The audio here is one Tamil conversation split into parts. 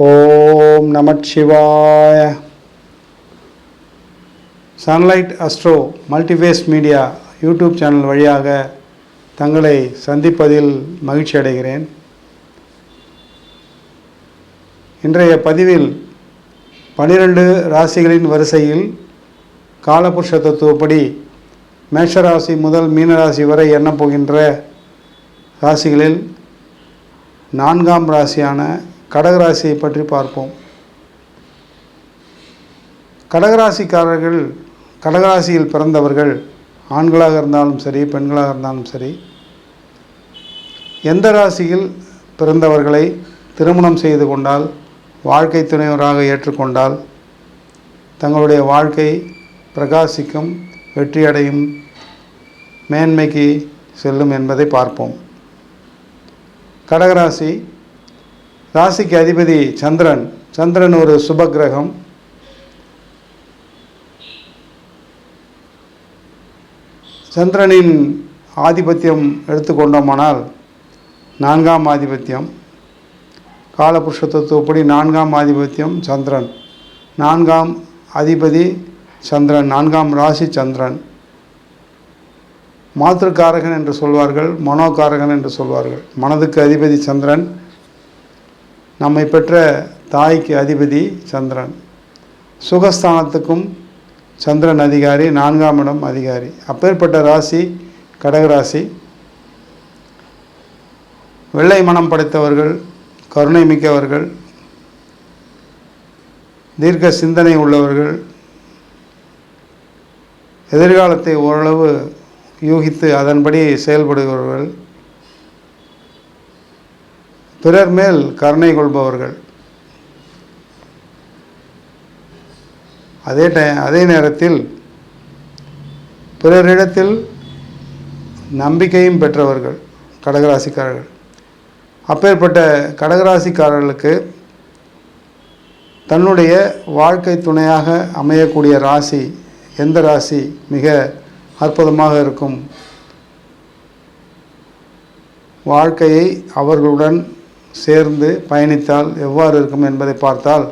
ஓம் நமச்சிவாய. Sunlight Astro Multiways Media YouTube channel வழியாக தங்களை சந்திப்பதில் மகிழ்ச்சி அடைகிறேன். இன்றைய பதிவில் 12 ராசிகளின் வரிசையில் காலபுருஷ தத்துவப்படி மேஷராசி முதல் மீனராசி வரை எண்ணப்போகின்ற ராசிகளில் 4ஆம் ராசியான கடகராசியை பற்றி பார்ப்போம். கடகராசிக்காரர்கள், கடகராசியில் பிறந்தவர்கள் ஆண்களாக இருந்தாலும் சரி, பெண்களாக இருந்தாலும் சரி, எந்த ராசியில் பிறந்தவர்களை திருமணம் செய்து கொண்டால், வாழ்க்கை துணைவராக ஏற்றுக்கொண்டால் தங்களுடைய வாழ்க்கை பிரகாசிக்கும், வெற்றியடையும், மேன்மைக்கு செல்லும் என்பதை பார்ப்போம். கடகராசி ராசிக்கு அதிபதி சந்திரன். சந்திரன் ஒரு சுப கிரகம். சந்திரனின் ஆதிபத்தியம் எடுத்துக்கொண்டோமானால் 4ஆம் ஆதிபத்தியம், காலபுருஷ தத்துவப்படி 4ஆம் ஆதிபத்தியம் சந்திரன், 4ஆம் அதிபதி சந்திரன், 4ஆம் ராசி சந்திரன். மாத்திருக்காரகன் என்று சொல்வார்கள், மனோகாரகன் என்று சொல்வார்கள். மனதுக்கு அதிபதி சந்திரன், நம்மை பெற்ற தாய்க்கு அதிபதி சந்திரன். சுகஸ்தானத்துக்கும் சந்திரன் அதிகாரி, 4ஆம் இடம் அதிகாரி. அப்பேற்பட்ட ராசி கடகராசி. வெள்ளை மனம் படைத்தவர்கள், கருணை மிக்கவர்கள், தீர்க்க சிந்தனை உள்ளவர்கள், எதிர்காலத்தை ஓரளவு யூகித்து அதன்படி செயல்படுகிறவர்கள், பிறர் மேல் கருணை கொள்பவர்கள். அதே நேரத்தில் பிறரிடத்தில் நம்பிக்கையும் பெற்றவர்கள் கடகராசிக்காரர்கள். அப்பேற்பட்ட கடகராசிக்காரர்களுக்கு தன்னுடைய வாழ்க்கை துணையாக அமையக்கூடிய ராசி எந்த ராசி மிக அற்புதமாக இருக்கும்? வாழ்க்கையை அவர்களுடன் சேர்ந்து பயணித்தால் எவ்வாறு இருக்கும் என்பதை பார்த்தால்,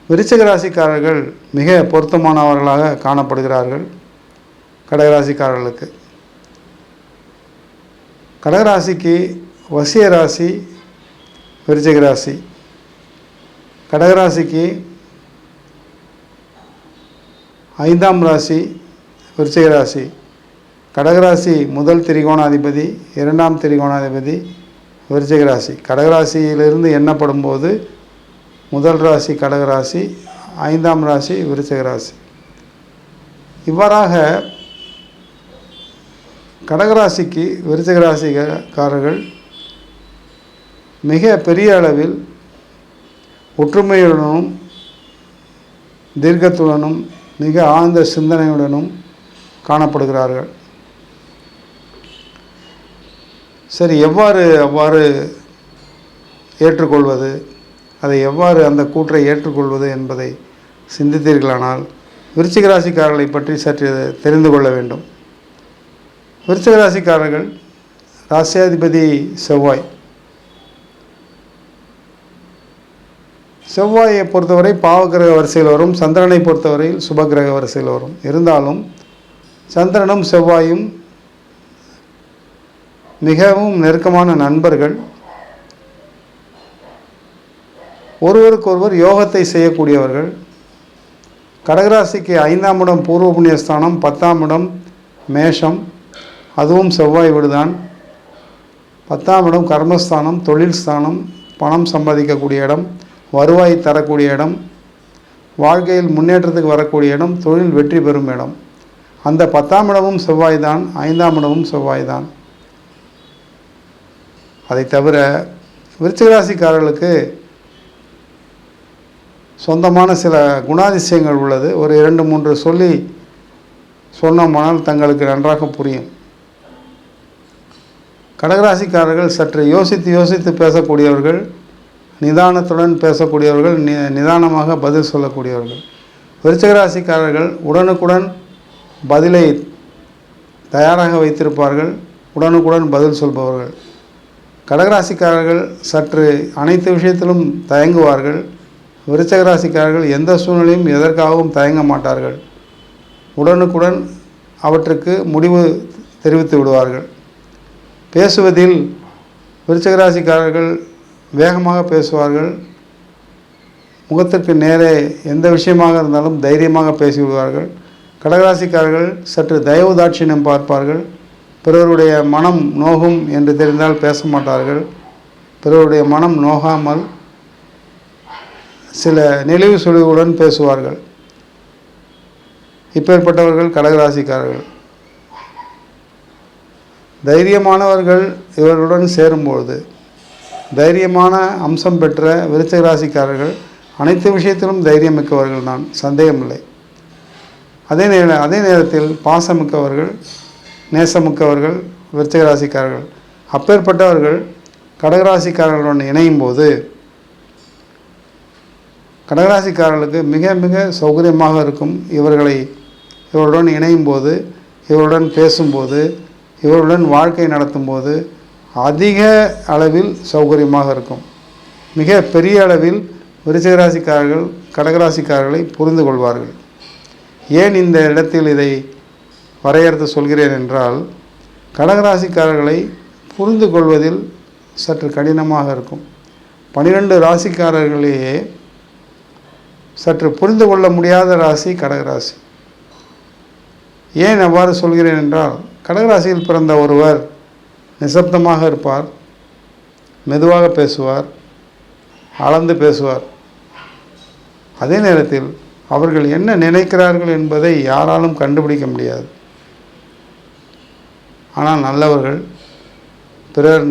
விருச்சிக ராசிக்காரர்கள் மிக பொருத்தமானவர்களாக காணப்படுகிறார்கள். கடகராசிக்காரர்களுக்கு கடகராசிக்கு வசிய ராசி விருச்சிக ராசி. கடகராசிக்கு 5ஆம் ராசி விருச்சிக ராசி. கடகராசி முதல் திரிகோணாதிபதி, 2ஆம் திரிகோணாதிபதி விருச்சிக ராசி. கடகராசியிலிருந்து எண்ணப்படும் போது முதல் ராசி கடகராசி, 5ஆம் ராசி விருச்சிக ராசி. இவ்வாறாக கடகராசிக்கு விருச்சிக ராசிக்காரர்கள் மிக பெரிய அளவில் ஒற்றுமையுடனும் தீர்க்கத்துடனும் மிக ஆழ்ந்த சிந்தனையுடனும் காணப்படுகிறார்கள். சரி, அவ்வாறு ஏற்றுக்கொள்வது, அதை எவ்வாறு அந்த கூற்றை ஏற்றுக்கொள்வது என்பதை சிந்தித்தீர்களானால் விருச்சிக ராசிக்காரர்களை பற்றி சற்று தெரிந்து கொள்ள வேண்டும். விருச்சிக ராசிக்காரர்கள் ராசியாதிபதி செவ்வாய். செவ்வாயை பொறுத்தவரை பாவகிரக வரிசையில் வரும், சந்திரனை பொறுத்தவரையில் சுபகிரக வரிசையில் வரும். இருந்தாலும் சந்திரனும் செவ்வாயும் மிகவும் நெருக்கமான நண்பர்கள். ஒருவருக்கொருவர் யோகத்தை செய்யக்கூடியவர்கள். கடகராசிக்கு 5ஆம் இடம் பூர்வ புண்ணியஸ்தானம், 10ஆம் இடம் மேஷம், அதுவும் செவ்வாய் வீடுதான். 10ஆம் இடம் கர்மஸ்தானம், தொழில் ஸ்தானம், பணம் சம்பாதிக்கக்கூடிய இடம், வருவாய் தரக்கூடிய இடம், வாழ்க்கையில் முன்னேற்றத்துக்கு வரக்கூடிய இடம், தொழில் வெற்றி பெறும் இடம். அந்த 10ஆம் இடமும் செவ்வாய் தான், 5ஆம் இடமும் செவ்வாய் தான். அதை தவிர விருச்சிக ராசிக்காரர்களுக்கு சொந்தமான சில குணாதிசயங்கள் உள்ளது. ஒரு 2-3 சொல்லி சொன்னோமானால் தங்களுக்கு நன்றாக புரியும். கடகராசிக்காரர்கள் சற்று யோசித்து பேசக்கூடியவர்கள், நிதானத்துடன் பேசக்கூடியவர்கள், நிதானமாக பதில் சொல்லக்கூடியவர்கள். விருச்சிக ராசிக்காரர்கள் உடனுக்குடன் பதிலை தயாராக வைத்திருப்பார்கள், உடனுக்குடன் பதில் சொல்பவர்கள். கடகராசிக்காரர்கள் சற்று அனைத்து விஷயத்திலும் தயங்குவார்கள். விருச்சிக ராசிக்காரர்கள் எந்த சூழ்நிலையும் எதற்காகவும் தயங்க மாட்டார்கள். உடனுக்குடன் அவற்றுக்கு முடிவு தெரிவித்து விடுவார்கள். பேசுவதில் விருச்சிக ராசிக்காரர்கள் வேகமாக பேசுவார்கள். முகத்திற்கு நேரே எந்த விஷயமாக இருந்தாலும் தைரியமாக பேசிவிடுவார்கள். கடகராசிக்காரர்கள் சற்று தயவு தாட்சியம் பார்ப்பார்கள். பிறருடைய மனம் நோகும் என்று தெரிந்தால் பேச மாட்டார்கள். பிறருடைய மனம் நோகாமல் சில நெளிவு சுழிவுடன் பேசுவார்கள். இப்பேற்பட்டவர்கள் கடகராசிக்காரர்கள். தைரியமானவர்கள் இவர்களுடன் சேரும்பொழுது தைரியமான அம்சம் பெற்ற விருச்சிக ராசிக்காரர்கள் அனைத்து விஷயத்திலும் தைரியம் மிக்கவர்கள் தான், சந்தேகமில்லை. அதே நேரத்தில் பாசமிக்கவர்கள், நேசமிக்கவர்கள் விருச்சிக ராசிக்காரர்கள். அப்பேற்பட்டவர்கள் கடகராசிக்காரர்களுடன் இணையும் போது கடகராசிக்காரர்களுக்கு மிக மிக சௌகரியமாக இருக்கும். இவர்களுடன் இணையும் போது, இவருடன் பேசும்போது, இவருடன் வாழ்க்கை நடத்தும்போது அதிக அளவில் சௌகரியமாக இருக்கும். மிக பெரிய அளவில் விருச்சிக ராசிக்காரர்கள் கடகராசிக்காரர்களை புரிந்து கொள்வார்கள். ஏன் இந்த இடத்தில் இதை வரையறுத்து சொல்கிறேன் என்றால், கடகராசிக்காரர்களை புரிந்து கொள்வதில் சற்று கடினமாக இருக்கும். 12 ராசிக்காரர்களையே சற்று புரிந்து கொள்ள முடியாத ராசி கடகராசி. ஏன் அவ்வாறு சொல்கிறேன் என்றால், கடகராசியில் பிறந்த ஒருவர் நிசப்தமாக இருப்பார், மெதுவாக பேசுவார், அளந்து பேசுவார். அதே நேரத்தில் அவர்கள் என்ன நினைக்கிறார்கள் என்பதை யாராலும் கண்டுபிடிக்க முடியாது. ஆனால் நல்லவர்கள், பிறர்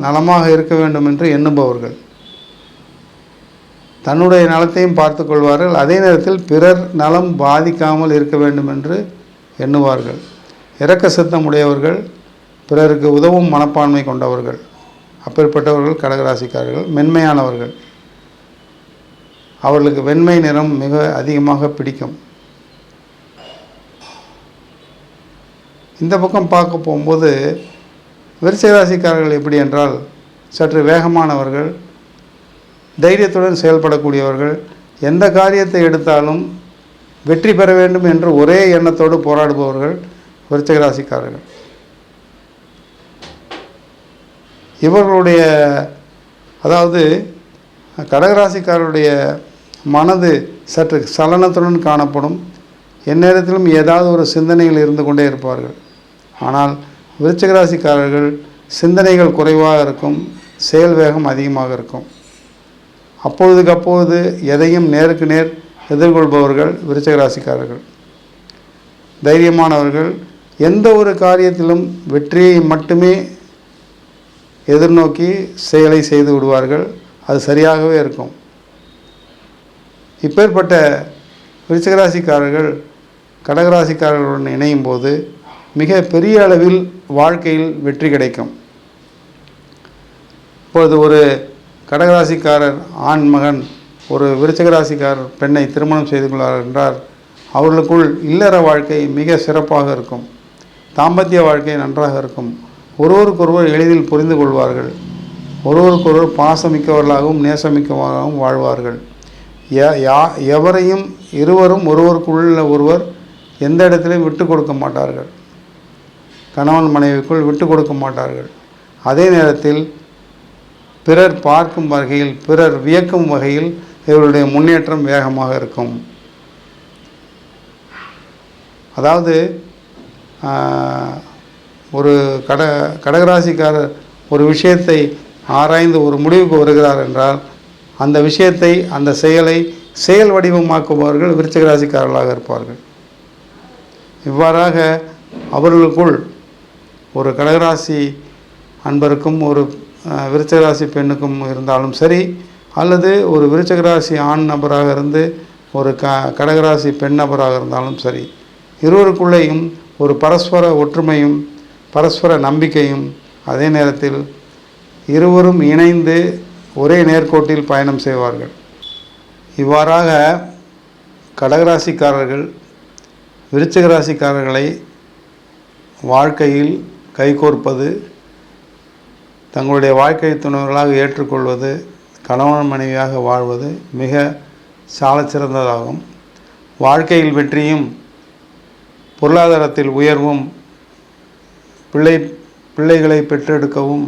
நலமாக இருக்க வேண்டும் என்று எண்ணுபவர்கள், தன்னுடைய நலத்தையும் பார்த்து கொள்வார்கள். அதே நேரத்தில் பிறர் நலம் பாதிக்காமல் இருக்க வேண்டும் என்று எண்ணுவார்கள். இரக்க சித்தம் உடையவர்கள், பிறருக்கு உதவும் மனப்பான்மை கொண்டவர்கள். அப்பேற்பட்டவர்கள் கடகராசிக்காரர்கள். மென்மையானவர்கள். அவர்களுக்கு வெண்மை நிறம் மிக அதிகமாக பிடிக்கும். இந்த பக்கம் பார்க்க போகும்போது விருச்சிக ராசிக்காரர்கள் எப்படி என்றால், சற்று வேகமானவர்கள், தைரியத்துடன் செயல்படக்கூடியவர்கள். எந்த காரியத்தை எடுத்தாலும் வெற்றி பெற வேண்டும் என்று ஒரே எண்ணத்தோடு போராடுபவர்கள் விருச்சிக ராசிக்காரர்கள். இவர்களுடைய அதாவது கடகராசிக்காரருடைய மனது சற்று சலனத்துடன் காணப்படும். எந்நேரத்திலும் ஏதாவது ஒரு சிந்தனைகள் இருந்து கொண்டே இருப்பார்கள். ஆனால் விருச்சிக ராசிக்காரர்கள் சிந்தனைகள் குறைவாக இருக்கும், செயல் வேகம் அதிகமாக இருக்கும். அப்பொழுதுக்கு அப்பொழுது எதையும் நேருக்கு நேர் எதிர்கொள்பவர்கள் விருச்சிக ராசிக்காரர்கள். தைரியமானவர்கள். எந்த ஒரு காரியத்திலும் வெற்றியை மட்டுமே எதிர்நோக்கி செயலை செய்து விடுவார்கள். அது சரியாகவே இருக்கும். இப்பேற்பட்ட விருச்சிக ராசிக்காரர்கள் கடகராசிக்காரர்களுடன் இணையும் போது மிக பெரிய அளவில் வாழ்க்கையில் வெற்றி கிடைக்கும். இப்பொழுது ஒரு கடகராசிக்காரர் ஆண் மகன் ஒரு விருச்சிக ராசிக்காரர் பெண்ணை திருமணம் செய்து கொள்வார் என்றால் அவர்களுக்குள் இல்லற வாழ்க்கை மிக சிறப்பாக இருக்கும். தாம்பத்திய வாழ்க்கை நன்றாக இருக்கும். ஒருவருக்கொருவர் எளிதில் புரிந்து கொள்வார்கள். ஒருவருக்கொருவர் பாசமிக்கவர்களாகவும் நேசமிக்கவர்களாகவும் வாழ்வார்கள். எவரையும் இருவரும் ஒருவருக்குள்ள ஒருவர் எந்த இடத்திலையும் விட்டு கொடுக்க மாட்டார்கள். கணவன் மனைவிக்குள் விட்டு கொடுக்க மாட்டார்கள். அதே நேரத்தில் பிறர் பார்க்கும் வகையில், பிறர் வியக்கும் வகையில் இவருடைய முன்னேற்றம் வேகமாக இருக்கும். அதாவது ஒரு கடகராசிக்காரர் ஒரு விஷயத்தை ஆராய்ந்து ஒரு முடிவுக்கு வருகிறார் என்றால் அந்த விஷயத்தை, அந்த செயலை செயல் வடிவமாக்குபவர்கள் விருச்சிக ராசிக்காரர்களாக இருப்பார்கள். இவ்வாறாக அவர்களுக்குள் ஒரு கடகராசி அன்பருக்கும் ஒரு விருச்சிக ராசி பெண்ணுக்கும் இருந்தாலும் சரி, அல்லது ஒரு விருச்சிக ராசி ஆண் நபராக இருந்து ஒரு கடகராசி பெண் நபராக இருந்தாலும் சரி, இருவருக்குள்ளேயும் ஒரு பரஸ்பர ஒற்றுமையும் பரஸ்பர நம்பிக்கையும், அதே நேரத்தில் இருவரும் இணைந்து ஒரே நேர்கோட்டில் பயணம் செய்வார்கள். இவ்வாறாக கடகராசிக்காரர்கள் விருச்சிக ராசிக்காரர்களை வாழ்க்கையில் கைகோர்ப்பது, தங்களுடைய வாழ்க்கை துணைவர்களாக ஏற்றுக்கொள்வது, கணவன் மனைவியாக வாழ்வது மிக சாலச்சிறந்ததாகும். வாழ்க்கையில் வெற்றியும் பொருளாதாரத்தில் உயர்வும் பிள்ளைகளை பெற்றெடுக்கவும்,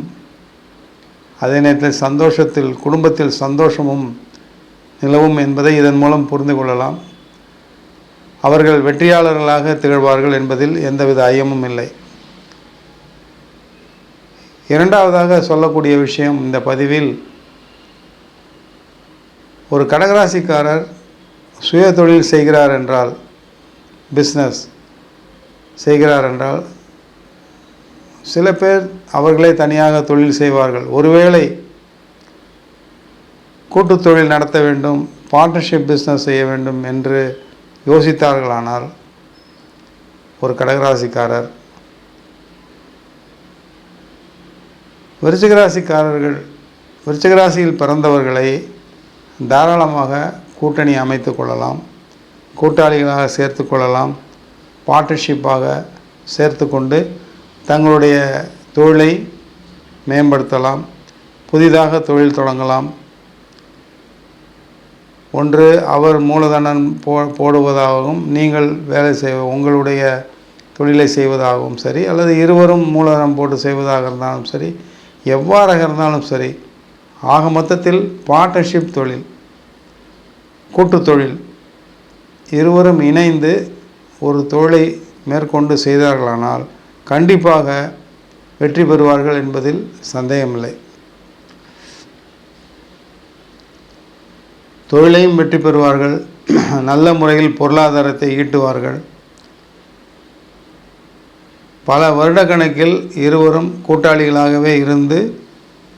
அதே நேரத்தில் சந்தோஷத்தில் குடும்பத்தில் சந்தோஷமும் நிலவும் என்பதை இதன் மூலம் புரிந்து கொள்ளலாம். அவர்கள் வெற்றியாளர்களாக திகழ்வார்கள் என்பதில் எந்தவித ஐயமும் இல்லை. இரண்டாவதாக சொல்லக்கூடிய விஷயம், இந்த பதிவில் ஒரு கடகராசிக்காரர் சுய தொழில் செய்கிறார் என்றால், பிஸ்னஸ் செய்கிறார் என்றால், சில பேர் அவர்களே தனியாக தொழில் செய்வார்கள். ஒருவேளை கூட்டு தொழில் நடத்த வேண்டும், பார்ட்னர்ஷிப் பிஸ்னஸ் செய்ய வேண்டும் என்று யோசித்தார்களானால், ஒரு கடகராசிக்காரர் விருச்சிகராசியில் பிறந்தவர்களை தாராளமாக கூட்டணி அமைத்து கொள்ளலாம், கூட்டாளிகளாக சேர்த்து கொள்ளலாம், பார்ட்னர்ஷிப்பாக சேர்த்து கொண்டு தங்களுடைய தொழிலை மேம்படுத்தலாம், புதிதாக தொழில் தொடங்கலாம். ஒன்று அவர் மூலதனம் போடுவதாகவும் நீங்கள் உங்களுடைய தொழிலை செய்வதாகவும் சரி, அல்லது இருவரும் மூலதனம் போட்டு செய்வதாக இருந்தாலும் சரி, எவ்வாறாக இருந்தாலும் சரி, ஆக மொத்தத்தில் பார்ட்னர்ஷிப் தொழில், கூட்டு தொழில், இருவரும் இணைந்து ஒரு தொழிலை மேற்கொண்டு செய்தார்களானால் கண்டிப்பாக வெற்றி பெறுவார்கள் என்பதில் சந்தேகமில்லை. தொழிலையும் வெற்றி பெறுவார்கள், நல்ல முறையில் பொருளாதாரத்தை ஈட்டுவார்கள். பல வருடக்கணக்கில் இருவரும் கூட்டாளிகளாகவே இருந்து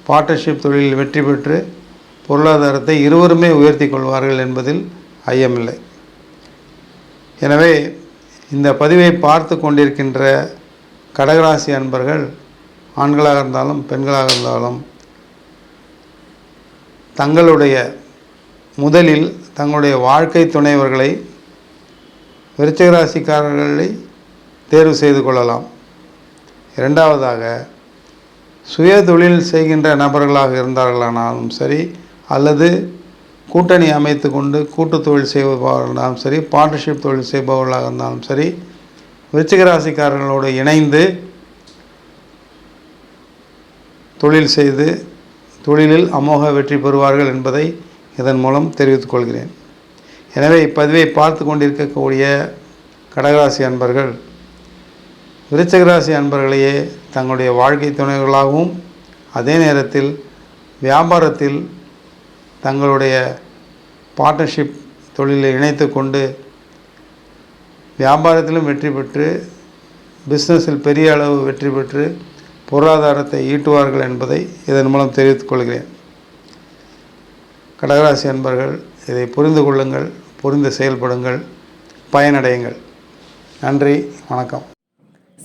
பார்ட்னர்ஷிப் தொழிலில் வெற்றி பெற்று பொருளாதாரத்தை இருவருமே உயர்த்தி கொள்வார்கள் என்பதில் ஐயமில்லை. எனவே இந்த பதிவை பார்த்து கொண்டிருக்கின்ற கடகராசி அன்பர்கள், ஆண்களாக இருந்தாலும் பெண்களாக இருந்தாலும், முதலில் தங்களுடைய வாழ்க்கை துணைவர்களை விருச்சிகராசிக்காரர்களை தேர்வு செய்து கொள்ளலாம். இரண்டாவதாக, சுய தொழில் செய்கின்ற நபர்களாக இருந்தார்களானாலும் சரி, அல்லது கூட்டணி அமைத்து கொண்டு கூட்டு தொழில் செய்பவர்களாக இருந்தாலும் சரி, பார்ட்னர்ஷிப் தொழில் செய்பவர்களாக இருந்தாலும் சரி, விருச்சிகராசிக்காரர்களோடு இணைந்து தொழில் செய்து தொழிலில் அமோக வெற்றி பெறுவார்கள் என்பதை இதன் மூலம் தெரிவித்துக் கொள்கிறேன். எனவே இப்பதிவை பார்த்து கொண்டிருக்கக்கூடிய கடகராசி அன்பர்கள் விருச்சிகராசி அன்பர்களையே தங்களுடைய வாழ்க்கை துணைகளாகவும், அதே நேரத்தில் வியாபாரத்தில் தங்களுடைய பார்ட்னர்ஷிப் தொழிலை இணைத்து கொண்டு வியாபாரத்திலும் வெற்றி பெற்று, பிஸ்னஸில் பெரிய அளவு வெற்றி பெற்று பொருளாதாரத்தை ஈட்டுவார்கள் என்பதை இதன் மூலம் தெரிவித்துக் கொள்கிறேன். கடகராசி அன்பர்கள் இதை புரிந்து கொள்ளுங்கள், புரிந்து செயல்படுங்கள், பயனடையுங்கள். நன்றி, வணக்கம்.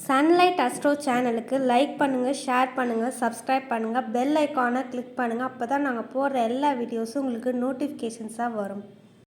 சன்லைட் அஸ்ட்ரோ சேனலுக்கு லைக் பண்ணுங்கள், ஷேர் பண்ணுங்கள், சப்ஸ்கிரைப் பண்ணுங்கள், பெல் ஐக்கானை கிளிக் பண்ணுங்கள். அப்போ தான் நாங்கள் போடுற எல்லா வீடியோஸும் உங்களுக்கு நோட்டிஃபிகேஷன்ஸாக வரும்.